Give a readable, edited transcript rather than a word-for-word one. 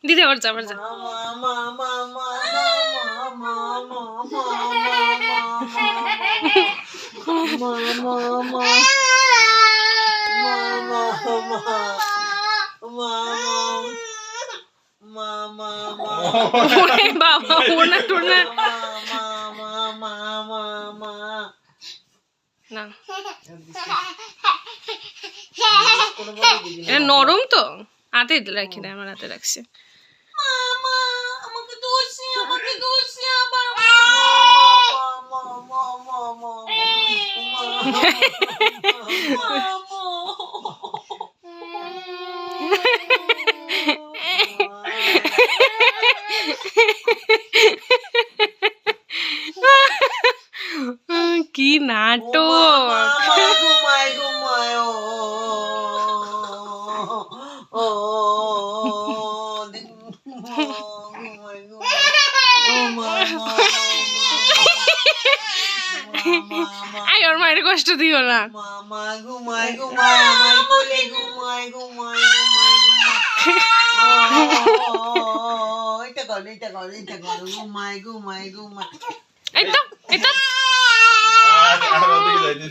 দিদি আবার যা বাবা ওনা টোনা না এটা নরম তো হাতে রাখি না আমার হাতে রাখছে কি নাটক আই ওর মায়ের কষ্ট দিও না এই তো